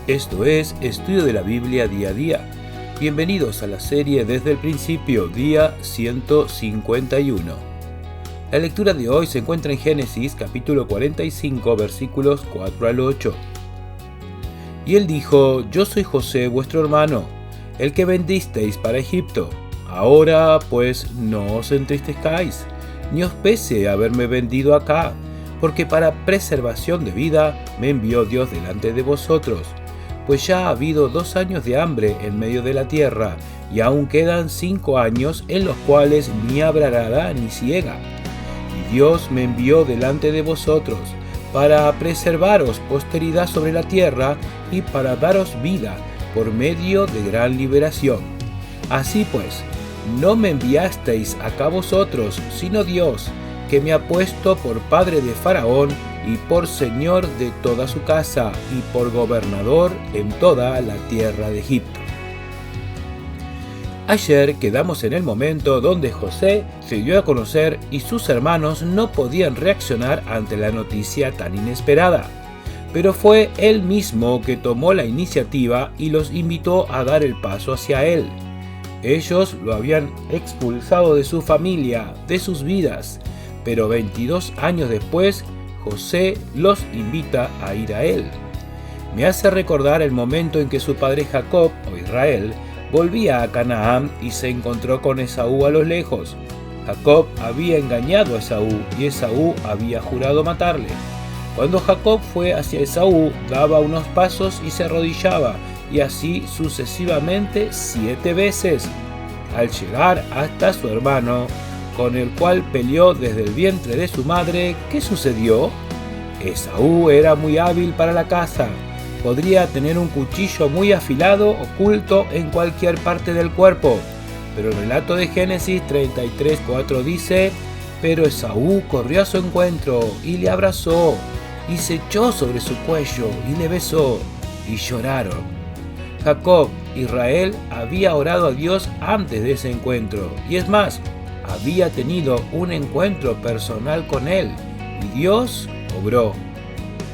Esto es Estudio de la Biblia Día a Día. Bienvenidos a la serie Desde el Principio, día 151. La lectura de hoy se encuentra en Génesis capítulo 45, versículos 4 al 8. Y él dijo: Yo soy José vuestro hermano, el que vendisteis para Egipto. Ahora pues no os entristezcáis, ni os pese haberme vendido acá, porque para preservación de vida me envió Dios delante de vosotros. Pues ya ha habido 2 años de hambre en medio de la tierra, y aún quedan 5 años en los cuales ni habrá arada ni siega. Y Dios me envió delante de vosotros, para preservaros posteridad sobre la tierra, y para daros vida por medio de gran liberación. Así pues, no me enviasteis acá vosotros, sino Dios, que me ha puesto por padre de Faraón, y por señor de toda su casa, y por gobernador en toda la tierra de Egipto. Ayer quedamos en el momento donde José se dio a conocer y sus hermanos no podían reaccionar ante la noticia tan inesperada. Pero fue él mismo que tomó la iniciativa y los invitó a dar el paso hacia él. Ellos lo habían expulsado de su familia, de sus vidas, pero 22 años después, José los invita a ir a él. Me hace recordar el momento en que su padre Jacob, o Israel, volvía a Canaán y se encontró con Esaú a lo lejos. Jacob había engañado a Esaú y Esaú había jurado matarle. Cuando Jacob fue hacia Esaú, daba unos pasos y se arrodillaba, y así sucesivamente 7 veces. Al llegar hasta su hermano, con el cual peleó desde el vientre de su madre, ¿qué sucedió? Esaú era muy hábil para la caza. Podría tener un cuchillo muy afilado oculto en cualquier parte del cuerpo. Pero el relato de Génesis 33:4 dice: Pero Esaú corrió a su encuentro y le abrazó, y se echó sobre su cuello y le besó, y lloraron. Jacob, Israel, había orado a Dios antes de ese encuentro, y es más, había tenido un encuentro personal con él, y Dios obró.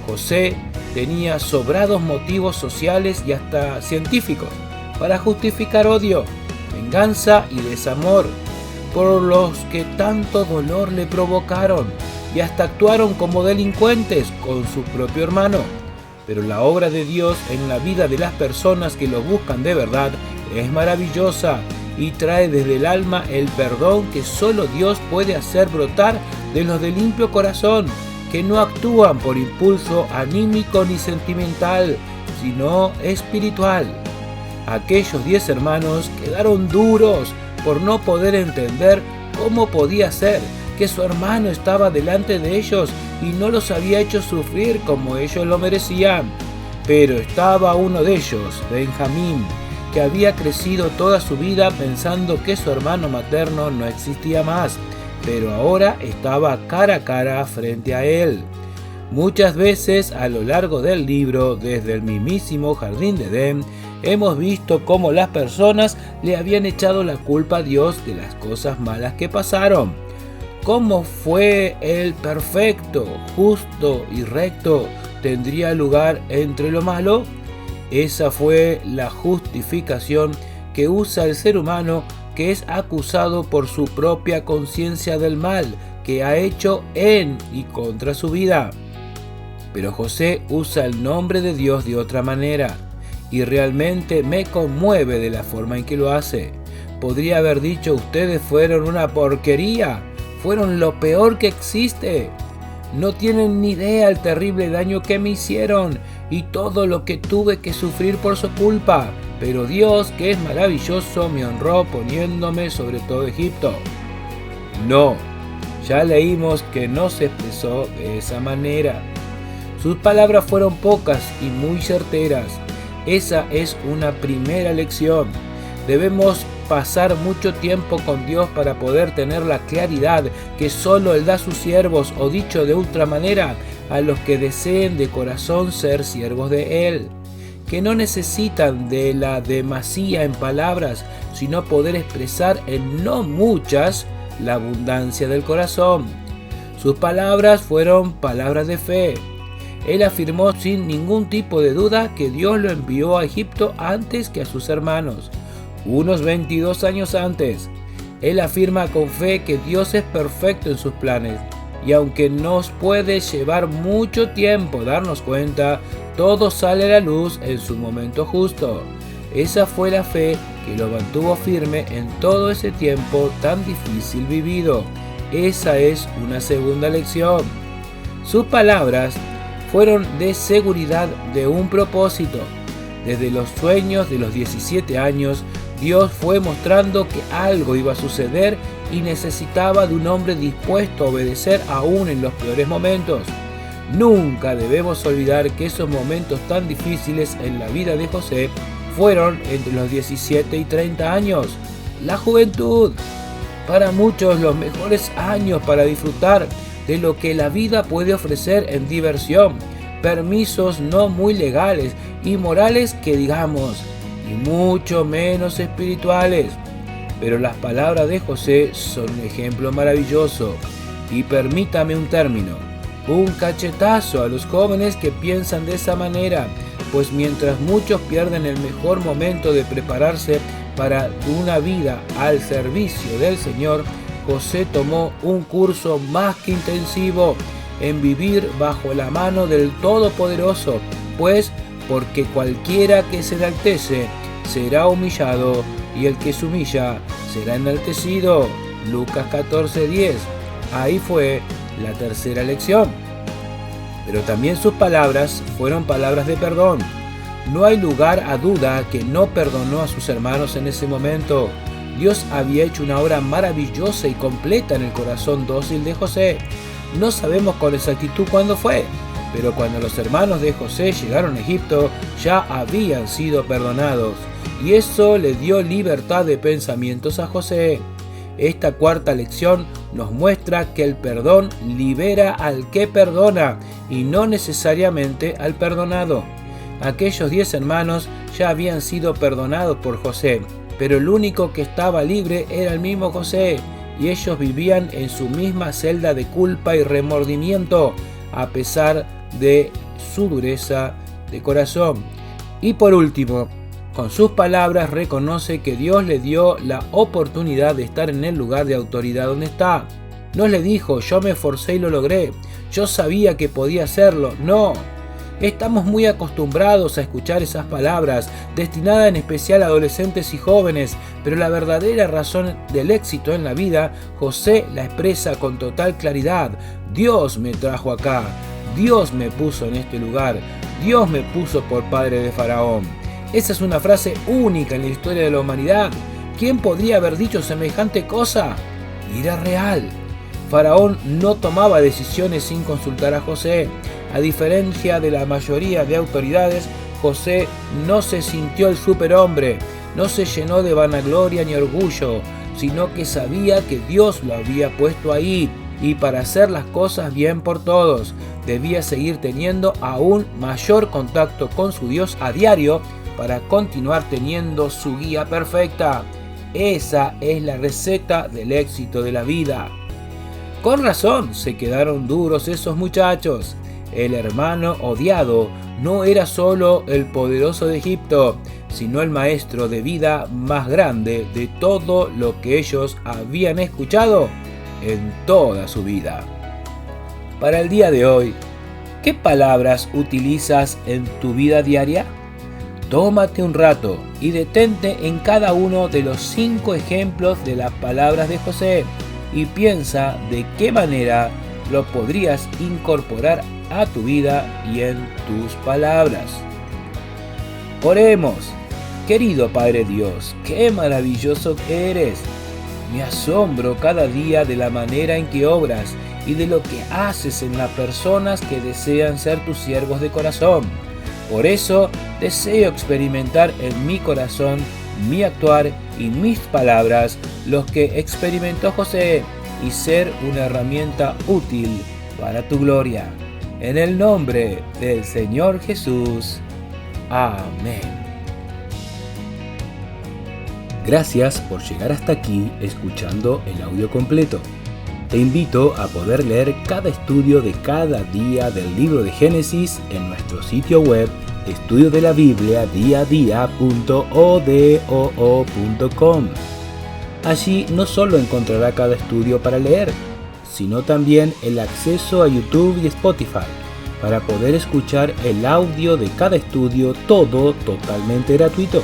José tenía sobrados motivos sociales y hasta científicos para justificar odio, venganza y desamor por los que tanto dolor le provocaron, y hasta actuaron como delincuentes con su propio hermano. Pero la obra de Dios en la vida de las personas que lo buscan de verdad es maravillosa, y trae desde el alma el perdón que solo Dios puede hacer brotar de los de limpio corazón, que no actúan por impulso anímico ni sentimental, sino espiritual. Aquellos 10 hermanos quedaron duros por no poder entender cómo podía ser que su hermano estaba delante de ellos y no los había hecho sufrir como ellos lo merecían. Pero estaba uno de ellos, Benjamín, que había crecido toda su vida pensando que su hermano materno no existía más, pero ahora estaba cara a cara frente a él. Muchas veces a lo largo del libro, desde el mismísimo jardín de Edén, hemos visto cómo las personas le habían echado la culpa a Dios de las cosas malas que pasaron. ¿Cómo fue el perfecto, justo y recto tendría lugar entre lo malo? Esa fue la justificación que usa el ser humano, que es acusado por su propia conciencia del mal que ha hecho en y contra su vida. Pero José usa el nombre de Dios de otra manera, y realmente me conmueve de la forma en que lo hace. Podría haber dicho: ustedes fueron una porquería, fueron lo peor que existe. No tienen ni idea el terrible daño que me hicieron y todo lo que tuve que sufrir por su culpa. Pero Dios, que es maravilloso, me honró poniéndome sobre todo Egipto. No, ya leímos que no se expresó de esa manera. Sus palabras fueron pocas y muy certeras. Esa es una primera lección. Debemos pasar mucho tiempo con Dios para poder tener la claridad que solo Él da a sus siervos, o dicho de otra manera, a los que deseen de corazón ser siervos de Él, que no necesitan de la demasía en palabras, sino poder expresar en no muchas la abundancia del corazón. Sus palabras fueron palabras de fe. Él afirmó sin ningún tipo de duda que Dios lo envió a Egipto antes que a sus hermanos, unos 22 años antes. Él afirma con fe que Dios es perfecto en sus planes, y aunque nos puede llevar mucho tiempo darnos cuenta, todo sale a la luz en su momento justo. Esa fue la fe que lo mantuvo firme en todo ese tiempo tan difícil vivido. Esa es una segunda lección. Sus palabras fueron de seguridad de un propósito. Desde los sueños de los 17 años, Dios fue mostrando que algo iba a suceder y necesitaba de un hombre dispuesto a obedecer aún en los peores momentos. Nunca debemos olvidar que esos momentos tan difíciles en la vida de José fueron entre los 17 y 30 años, la juventud. Para muchos los mejores años para disfrutar de lo que la vida puede ofrecer en diversión, permisos no muy legales y morales que digamos, y mucho menos espirituales. Pero las palabras de José son un ejemplo maravilloso, y permítame un término, un cachetazo a los jóvenes que piensan de esa manera, pues mientras muchos pierden el mejor momento de prepararse para una vida al servicio del Señor, José tomó un curso más que intensivo en vivir bajo la mano del Todopoderoso, pues porque cualquiera que se enaltece será humillado, y el que se humilla será enaltecido. Lucas 14:10. Ahí fue la tercera lección. Pero también sus palabras fueron palabras de perdón. No hay lugar a duda que no perdonó a sus hermanos en ese momento. Dios había hecho una obra maravillosa y completa en el corazón dócil de José. No sabemos con exactitud cuándo fue, pero cuando los hermanos de José llegaron a Egipto ya habían sido perdonados, y eso le dio libertad de pensamientos a José. Esta cuarta lección nos muestra que el perdón libera al que perdona y no necesariamente al perdonado. Aquellos 10 hermanos ya habían sido perdonados por José, pero el único que estaba libre era el mismo José, y ellos vivían en su misma celda de culpa y remordimiento, a pesar de su dureza de corazón. Y por último, con sus palabras reconoce que Dios le dio la oportunidad de estar en el lugar de autoridad donde está. No le dijo, yo me esforcé y lo logré, yo sabía que podía hacerlo. No. Estamos muy acostumbrados a escuchar esas palabras, destinadas en especial a adolescentes y jóvenes, pero la verdadera razón del éxito en la vida, José la expresa con total claridad. Dios me trajo acá, Dios me puso en este lugar, Dios me puso por padre de Faraón. Esa es una frase única en la historia de la humanidad. ¿Quién podría haber dicho semejante cosa? Y era real. Faraón no tomaba decisiones sin consultar a José. A diferencia de la mayoría de autoridades, José no se sintió el superhombre, no se llenó de vanagloria ni orgullo, sino que sabía que Dios lo había puesto ahí, y para hacer las cosas bien por todos, debía seguir teniendo aún mayor contacto con su Dios a diario para continuar teniendo su guía perfecta. Esa es la receta del éxito de la vida. Con razón se quedaron duros esos muchachos. El hermano odiado no era solo el poderoso de Egipto, sino el maestro de vida más grande de todo lo que ellos habían escuchado en toda su vida. Para el día de hoy, ¿qué palabras utilizas en tu vida diaria? Tómate un rato y detente en cada uno de los 5 ejemplos de las palabras de José y piensa de qué manera lo podrías incorporar a tu vida y en tus palabras. Oremos. Querido Padre Dios, qué maravilloso eres. Me asombro cada día de la manera en que obras y de lo que haces en las personas que desean ser tus siervos de corazón. Por eso deseo experimentar en mi corazón, mi actuar y mis palabras los que experimentó José y ser una herramienta útil para tu gloria. En el nombre del Señor Jesús. Amén. Gracias por llegar hasta aquí escuchando el audio completo. Te invito a poder leer cada estudio de cada día del libro de Génesis en nuestro sitio web Estudio de la Biblia diadía.odoo.com. Allí no solo encontrará cada estudio para leer, sino también el acceso a YouTube y Spotify para poder escuchar el audio de cada estudio, todo totalmente gratuito.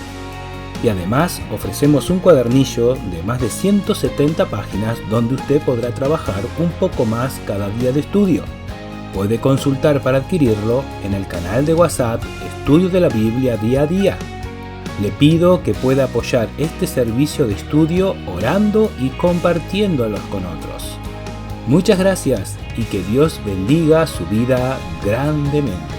Y además ofrecemos un cuadernillo de más de 170 páginas donde usted podrá trabajar un poco más cada día de estudio. Puede consultar para adquirirlo en el canal de WhatsApp Estudio de la Biblia Día a Día. Le pido que pueda apoyar este servicio de estudio orando y compartiéndolos con otros. Muchas gracias y que Dios bendiga su vida grandemente.